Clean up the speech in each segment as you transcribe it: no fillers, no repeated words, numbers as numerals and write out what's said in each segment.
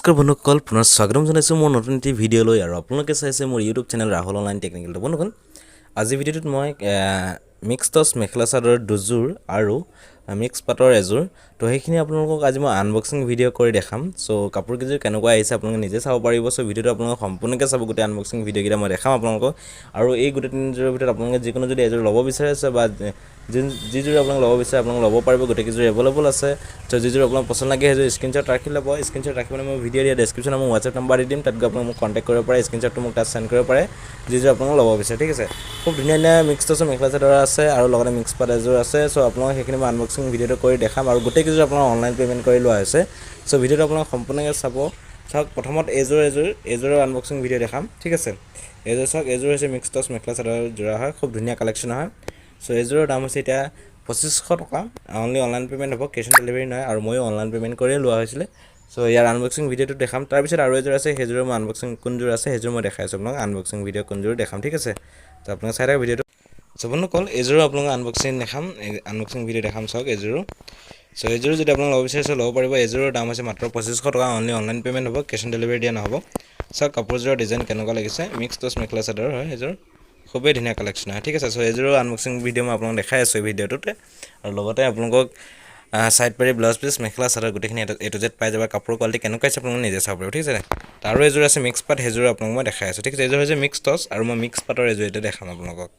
নমস্কাৰ বন্ধুসকল পুনৰ স্বাগতম জনাইছোঁ মোৰ নতুন এটি ভিডিঅ'লৈ আৰু আপোনালোকে চাইছে মোৰ YouTube channel Rahul online technical বন্ধুসকল আজি ভিডিঅ'টোত মই মিক্স টছ মেখেলা চাদৰ দুযোৰ আৰু মিক্স পাটৰ এযোৰ তো সেইখিনি আপোনালোকক আজি মই আনবক্সিং ভিডিঅ' কৰি দেখাম সো কাপোৰ কেইযোৰ কেনেকুৱা আহিছে আপোনালোকে নিজে চাব পাৰিব সো ভিডিঅ'টো আপোনালোকে সম্পূৰ্ণকৈ চাব গোটেই আনবক্সিং ভিডিঅ'কেইটা মই দেখাম আপোনালোকক আৰু এই গোটেই তিনিযোৰৰ ভিতৰত আপোনালোকে যিকোনো যদি এযোৰ ল'ব বিচাৰিছে বা যিযোৰ আপোনালোকে ল'ব বিচাৰে আপোনালোকে ল'ব পাৰিব গোটেইকেইযোৰ এভেইলেবল আছে তো যিযোৰ আপোনাক পছন্দ লাগে সেইযোৰ স্ক্ৰীনশ্বট ৰাখি ল'ব স্ক্ৰীনশ্বট ৰাখি মই ভিডিঅ' দিয়া ডেছক্ৰিপশ্যনত মোৰ হোৱাটছএপ নম্বৰ দি দিম তাত গৈ আপোনালোকে মোক কণ্টেক্ট কৰিব পাৰে স্ক্ৰীনশ্বটটো মোক তাত চেণ্ড কৰিব পাৰে যিযোৰ আপোনালোকে ল'ব বিচাৰে ঠিক আছে খুব ধুনীয়া ধুনীয়া মিক্স টছৰ মেখেলা চাদৰ আছে আৰু লগতে মিক্স পাট এযোৰ আছে সো আপোনালোকে সেইখিনি মই আনবক্সিং ভিডিঅ'টো কৰি দেখাম আৰু গোটেইকেইযোৰ আপোনালোকে অনলাইন পে'মেণ্ট কৰি লোৱা হৈছে সো ভিডিঅ'টো আপোনালোকে সম্পূৰ্ণকৈ চাওক প্ৰথমত এযোৰৰ আনবক্সিং ভিডিঅ' দেখাম ঠিক আছে এযোৰ চাওক এযোৰ হৈছে মিক্স টছ মেখেলা চাদৰ যোৰা হয় খুব ধুনীয়া কালেকশ্যন হয় সো এযোৰৰ দাম হৈছে এতিয়া 2500 টকা অনলি অনলাইন পে'মেণ্ট হ'ব কেছ অন ডেলিভাৰী নহয় আৰু ময়ো অনলাইন পে'মেণ্ট কৰিয়ে লোৱা হৈছিলে সো ইয়াৰ আনবক্সিং ভিডিঅ'টো দেখাম তাৰপিছত আৰু এযোৰ আছে সেইযোৰৰ মই আনবক্সিং কোনযোৰ আছে সেইযোৰ মই দেখাই আছোঁ আপোনাক আনবক্সিং ভিডিঅ' কোনযোৰ দেখাম ঠিক আছে তো আপোনালোকে চাই থাকক ভিডিঅ'টো সো বন্ধুসকল এযোৰো আপোনালোকক আনবক্সিং ভিডিঅ' দেখাম চাওক এযোৰো সো এযোৰ যদি আপোনালোকে ল'ব বিচাৰিছে ল'ব পাৰিব এযোৰৰ দাম হৈছে মাত্ৰ 2500 টকা অনলি অনলাইন পে'মেণ্ট হ'ব কেছ অন ডেলিভাৰী দিয়া নহ'ব চাওক কাপোৰযোৰৰ ডিজাইন কেনেকুৱা লাগিছে মিক্স টছ মেখেলা চাদৰ হয় এযোৰ খুবেই ধুনীয়া কালেকশ্যন হয় ঠিক আছে সো এযোৰৰ আনবক্সিং ভিডিঅ' মই আপোনালোকক দেখাই আছোঁ এই ভিডিঅ'টোতে আৰু লগতে আপোনালোকক সাইড পাৰি ব্লাউজ পিচ মেখেলা চাদৰ গোটেইখিনি এ টু জেড পাই যাব কাপোৰৰ কোৱালিটি কেনেকুৱা আছে আপোনালোকে নিজে চাব পাৰিব ঠিক আছে আৰু এযোৰ আছে মিক্স পাট সেইযোৰ আপোনালোকক মই দেখাই আছোঁ ঠিক আছে এযোৰ হৈছে মিক্স টছ আৰু মই মিক্স পাটৰ এযোৰ এটা দেখাম আপোনালোকক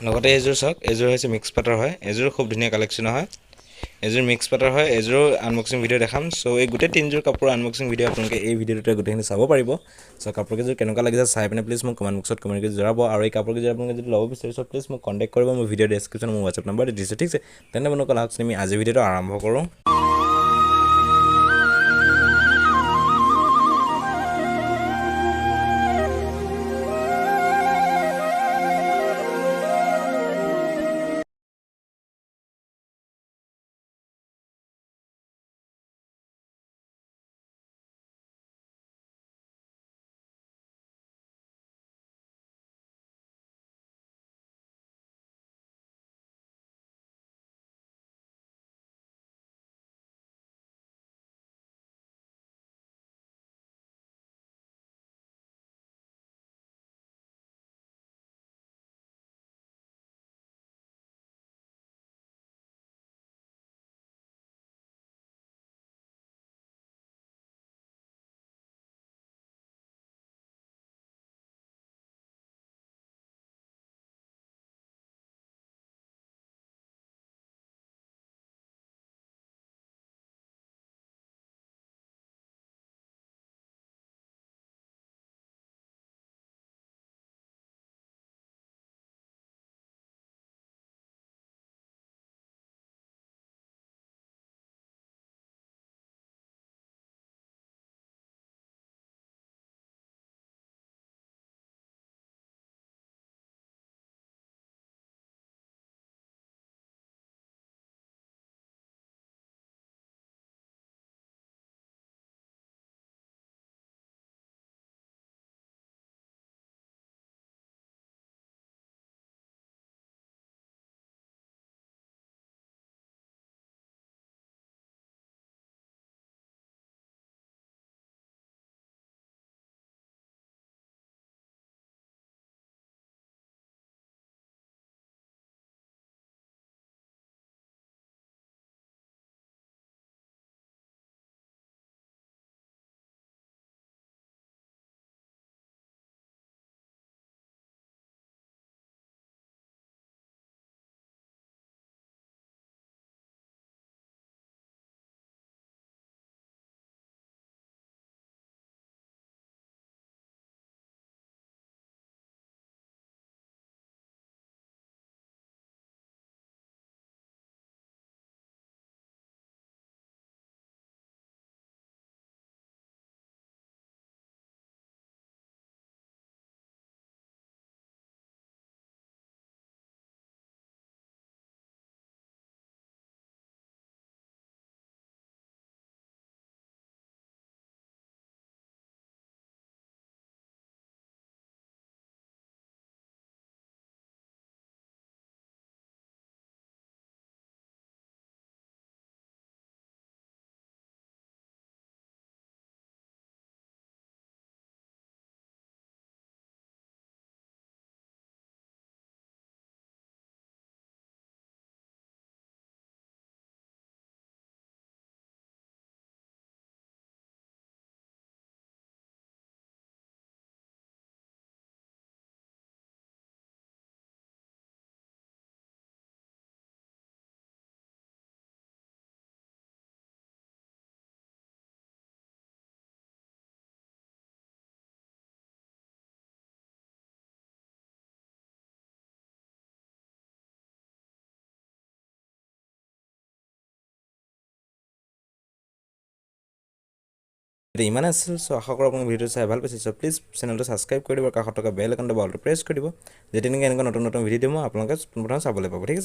লগতে এযোৰ চাওক এযোৰ হৈছে মিক্স পাটৰ হয় এযোৰ খুব ধুনীয়া কালেকশ্যন হয় এযোৰ মিক্স পাটৰ হয় এযোৰ আনবক্সিং ভিডিঅ' দেখাম সো এই গোটেই তিনিযোৰ কাপোৰৰ আনবক্সিং ভিডিঅ' আপোনালোকে এই ভিডিঅ'টোতে গোটেইখিনি চাব পাৰিব সো কাপোৰকেইযোৰ কেনেকুৱা লাগিছে চাই পিনে প্লিজ মোক কমেণ্ট বক্সত কমেণ্ট কৰি জনাব আৰু এই কাপোৰকেইযোৰ আপোনালোকে যদি ল'ব বিচাৰিছে প্লিজ মোক কণ্টেক্ট কৰিব মোৰ ভিডিঅ' ডেছক্ৰিপশ্যনত মোৰ হোৱাটছএপ নম্বৰ দি দিছোঁ ঠিক আছে তেনে বন্ধুসকল আহকচোন আমি আজি ভিডিঅ'টো আৰম্ভ কৰোঁ ইমান আছিল চ' আশা কৰোঁ আপোনালোকে ভিডিঅ'টো চাই ভাল পাইছে চ' প্লিজ চেনেলটো ছাবস্ক্ৰাইব কৰি দিব কাষত থকা বেল আইকনটো বলটো প্ৰেছ কৰি দিব যেতিয়া নেকি এনেকুৱা নতুন নতুন ভিডিঅ' দিওঁ মই আপোনালোকে পোনপ্ৰথমে চাবলৈ পাব ঠিক আছে